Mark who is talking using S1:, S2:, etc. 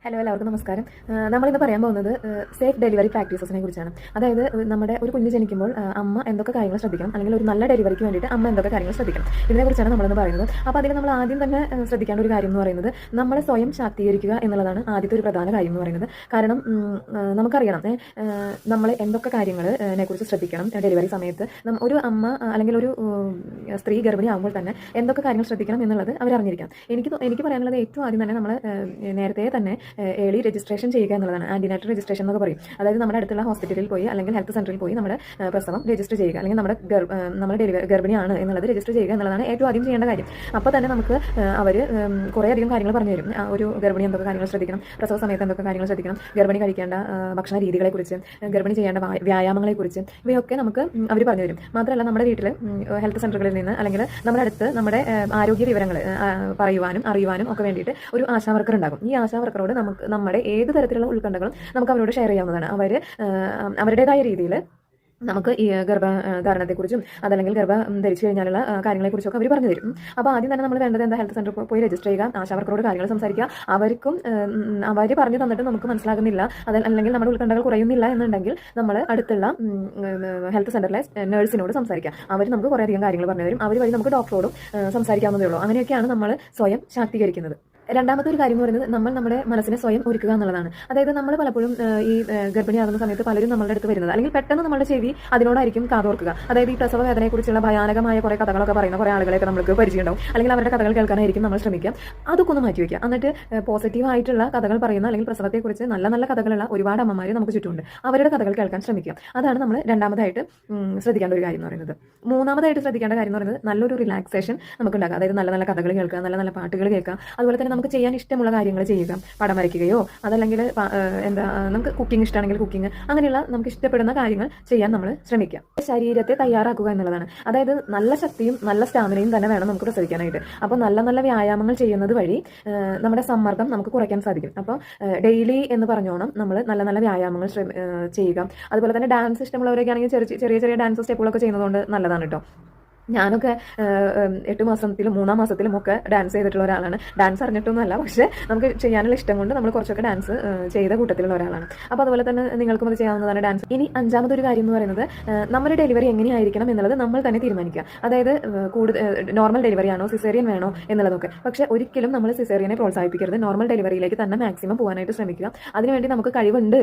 S1: Hello എല്ലാവർക്കും നമസ്കാരം. നമ്മളിന്ന് പറയാൻ പോകുന്നത് സേഫ് ഡെലിവറി പ്രാക്ടീസസിനെ കുറിച്ചാണ്. അതായത് നമ്മുടെ ഒരു കുഞ്ഞ് ജനിക്കുമ്പോൾ അമ്മ എന്തൊക്കെ കാര്യങ്ങൾ ശ്രദ്ധിക്കണം, അല്ലെങ്കിൽ ഒരു നല്ല ഡെലിവറിക്ക് വേണ്ടിയിട്ട് അമ്മ എന്തൊക്കെ കാര്യങ്ങൾ ശ്രദ്ധിക്കണം, ഇതിനെക്കുറിച്ചാണ് നമ്മളിന്ന് പറയുന്നത്. അപ്പോൾ അതിൽ നമ്മൾ ആദ്യം തന്നെ ശ്രദ്ധിക്കേണ്ട ഒരു കാര്യം എന്ന് പറയുന്നത് നമ്മളെ സ്വയം ശാക്തീകരിക്കുക എന്നുള്ളതാണ് ആദ്യത്തെ ഒരു പ്രധാന കാര്യം എന്ന് പറയുന്നത്. കാരണം നമുക്കറിയണം നമ്മൾ എന്തൊക്കെ കാര്യങ്ങളെ കുറിച്ച് ശ്രദ്ധിക്കണം ഡെലിവറി സമയത്ത്. ഒരു അമ്മ അല്ലെങ്കിൽ ഒരു സ്ത്രീ ഗർഭിണി ആകുമ്പോൾ തന്നെ എന്തൊക്കെ കാര്യങ്ങൾ ശ്രദ്ധിക്കണം എന്നുള്ളത് അവരറിഞ്ഞിരിക്കാം. എനിക്ക് പറയാനുള്ളത് ഏറ്റവും ആദ്യം തന്നെ നമ്മൾ നേരത്തെ തന്നെ ഏർലി രജിസ്ട്രേഷൻ ചെയ്യുക എന്നുള്ളതാണ്. ആന്റിനാറ്റൽ രജിസ്ട്രേഷൻ എന്നൊക്കെ പറയും. അതായത് നമ്മുടെ അടുത്തുള്ള ഹോസ്പിറ്റലിൽ പോയി അല്ലെങ്കിൽ ഹെൽത്ത് സെന്ററിൽ പോയി നമ്മുടെ പ്രസവം രജിസ്റ്റർ ചെയ്യുക, അല്ലെങ്കിൽ നമ്മുടെ ഗർഭിണിയാണ് എന്നുള്ളത് രജിസ്റ്റർ ചെയ്യുക എന്നുള്ളതാണ് ഏറ്റവും ആദ്യം ചെയ്യേണ്ട കാര്യം. അപ്പോൾ തന്നെ നമുക്ക് അവർ കുറേ അധികം കാര്യങ്ങൾ പറഞ്ഞു തരും. ഒരു ഗർഭിണി എന്തൊക്കെ കാര്യങ്ങൾ ശ്രദ്ധിക്കണം, പ്രസവ സമയത്ത് എന്തൊക്കെ കാര്യങ്ങൾ ശ്രദ്ധിക്കണം, ഗർഭിണി കഴിക്കേണ്ട ഭക്ഷണ രീതികളെക്കുറിച്ച്, ഗർഭിണി ചെയ്യേണ്ട വ്യായാമങ്ങളെക്കുറിച്ച്, ഇവയൊക്കെ നമുക്ക് അവർ പറഞ്ഞു തരും. മാത്രമല്ല നമ്മുടെ വീട്ടിൽ ഹെൽത്ത് സെന്ററുകളിൽ നിന്ന് അല്ലെങ്കിൽ നമ്മുടെ അടുത്ത് നമ്മുടെ ആരോഗ്യ വിവരങ്ങൾ പറയുവാനും അറിയുവാനും ഒക്കെ വേണ്ടിയിട്ട് ഒരു ആശാവർക്കർ ഉണ്ടാകും. ഈ ആശാവർക്കറോട് നമുക്ക് നമ്മുടെ ഏത് തരത്തിലുള്ള ഉത്കണ്ഠകളും നമുക്ക് അവരോട് ഷെയർ ചെയ്യാവുന്നതാണ്. അവരുടേതായ രീതിയിൽ നമുക്ക് ഈ ഗർഭധാരണത്തെക്കുറിച്ചും അതല്ലെങ്കിൽ ഗർഭം ധരിച്ചു കഴിഞ്ഞാലുള്ള കാര്യങ്ങളെക്കുറിച്ചൊക്കെ അവർ പറഞ്ഞു തരും. അപ്പോൾ ആദ്യം തന്നെ നമ്മൾ വേണ്ടത് എന്താ, ഹെൽത്ത് സെന്ററിൽ പോയി രജിസ്റ്റർ ചെയ്യുക, ആശാവർക്കറോട് കാര്യങ്ങൾ സംസാരിക്കുക. അവർക്കും അവർ പറഞ്ഞു തന്നിട്ട് നമുക്ക് മനസ്സിലാകുന്നില്ല, അല്ലെങ്കിൽ നമ്മുടെ ഉത്കണ്ഠകൾ കുറയുന്നില്ല എന്നുണ്ടെങ്കിൽ നമ്മൾ അടുത്തുള്ള ഹെൽത്ത് സെന്ററിലെ നഴ്സിനോട് സംസാരിക്കുക. അവർ നമുക്ക് കുറേയധികം കാര്യങ്ങൾ പറഞ്ഞു തരും. അവർ വഴി നമുക്ക് ഡോക്ടറോടും സംസാരിക്കാവുന്നതേ ഉള്ളൂ. അങ്ങനെയൊക്കെയാണ് നമ്മൾ സ്വയം ശാക്തീകരിക്കുന്നത്. രണ്ടാമത്തെ ഒരു കാര്യം എന്ന് പറയുന്നത് നമ്മൾ നമ്മുടെ മനസ്സിനെ സ്വയം ഒരുക്കുക എന്നുള്ളതാണ്. അതായത് നമ്മൾ പലപ്പോഴും ഈ ഗർഭിണിയാകുന്ന സമയത്ത് പലരും നമ്മളുടെ അടുത്ത് വരുന്നത്, അല്ലെങ്കിൽ പെട്ടെന്ന് നമ്മുടെ ചെവി അതിനോടായിരിക്കും കാതോർക്കുക. അതായത് ഈ പ്രസവ വേദനയെക്കുറിച്ചുള്ള ഭയാനകമായ കുറേ കഥകളൊക്കെ പറയുന്ന കുറേ ആളുകളെയൊക്കെ നമുക്ക് പരിചയമുണ്ടാവും, അല്ലെങ്കിൽ അവരുടെ കഥകൾ കേൾക്കാനായിരിക്കും നമ്മൾ ശ്രമിക്കുക. അതൊക്കെ ഒന്ന് മാറ്റി വയ്ക്കുക. എന്നിട്ട് പോസിറ്റീവായിട്ടുള്ള കഥകൾ പറയുന്ന, അല്ലെങ്കിൽ പ്രസവത്തെക്കുറിച്ച് നല്ല നല്ല കഥകളുള്ള ഒരുപാട് അമ്മമാർ നമുക്ക് ചുറ്റുമുണ്ട്. അവരുടെ കഥകൾ കേൾക്കാൻ ശ്രമിക്കുക. അതാണ് നമ്മൾ രണ്ടാമതായിട്ട് ശ്രദ്ധിക്കേണ്ട ഒരു കാര്യം എന്ന് പറയുന്നത്. മൂന്നാമതായിട്ട് ശ്രദ്ധിക്കേണ്ട കാര്യം എന്ന് പറയുന്നത് നല്ലൊരു റിലാക്സേഷൻ നമുക്ക് ഉണ്ടാക്കുക. അതായത് നല്ല നല്ല കഥകൾ കേൾക്കുക, നല്ല നല്ല പാട്ടുകൾ കേൾക്കുക. അതുപോലെ തന്നെ നമുക്ക് ചെയ്യാൻ ഇഷ്ടമുള്ള കാര്യങ്ങൾ ചെയ്യുക. പടം വരയ്ക്കുകയോ അതല്ലെങ്കിൽ നമുക്ക് കുക്കിംഗ് ഇഷ്ടമാണെങ്കിൽ കുക്കിംഗ്, അങ്ങനെയുള്ള നമുക്ക് ഇഷ്ടപ്പെടുന്ന കാര്യങ്ങൾ ചെയ്യാൻ നമ്മൾ ശ്രമിക്കുക. ശരീരത്തെ തയ്യാറാക്കുക എന്നുള്ളതാണ്. അതായത് നല്ല ശക്തിയും നല്ല സ്റ്റാമിനയും തന്നെ വേണം നമുക്ക് പ്രസവിക്കാനായിട്ട്. അപ്പോൾ നല്ല നല്ല വ്യായാമങ്ങൾ ചെയ്യുന്നത് വഴി നമ്മുടെ സമ്മർദ്ദം നമുക്ക് കുറയ്ക്കാൻ സാധിക്കും. അപ്പോൾ ഡെയിലി എന്ന് പറഞ്ഞോണം നമ്മൾ നല്ല നല്ല വ്യായാമങ്ങൾ ചെയ്യുക. അതുപോലെ തന്നെ ഡാൻസ് ഇഷ്ടമുള്ളവരൊക്കെ ആണെങ്കിൽ ചെറിയ ചെറിയ ഡാൻസ് സ്റ്റെപ്പുകളൊക്കെ ചെയ്യുന്നതുകൊണ്ട് നല്ലതാണ് കേട്ടോ. ഞാനൊക്കെ 8 മാസത്തിലും 3-ാം മാസത്തിലും ഒക്കെ ഡാൻസ് ചെയ്തിട്ടുള്ള ഒരാളാണ്. ഡാൻസ് അറിഞ്ഞിട്ടൊന്നുമല്ല, പക്ഷേ നമുക്ക് ചെയ്യാനുള്ള ഇഷ്ടം കൊണ്ട് നമ്മൾ കുറച്ചൊക്കെ ഡാൻസ് ചെയ്ത കൂട്ടത്തിലുള്ള ഒരാളാണ്. അപ്പോൾ അതുപോലെ തന്നെ നിങ്ങൾക്കും അത് ചെയ്യാവുന്നതാണ് ഡാൻസ്. ഇനി അഞ്ചാമതൊരു കാര്യം എന്ന് പറയുന്നത് നമ്മുടെ ഡെലിവറി എങ്ങനെയായിരിക്കണം എന്നുള്ളത് നമ്മൾ തന്നെ തീരുമാനിക്കുക. അതായത് നോർമൽ ഡെലിവറി ആണോ സിസേറിയൻ വേണോ എന്നുള്ളതൊക്കെ. പക്ഷേ ഒരിക്കലും നമ്മൾ സിസേറിയനെ പ്രോത്സാഹിപ്പിക്കരുത്. നോർമൽ ഡെലിവറിയിലേക്ക് തന്നെ മാക്സിമം പോകാനായിട്ട് ശ്രമിക്കുക. അതിനുവേണ്ടി നമുക്ക് കഴിവുണ്ട്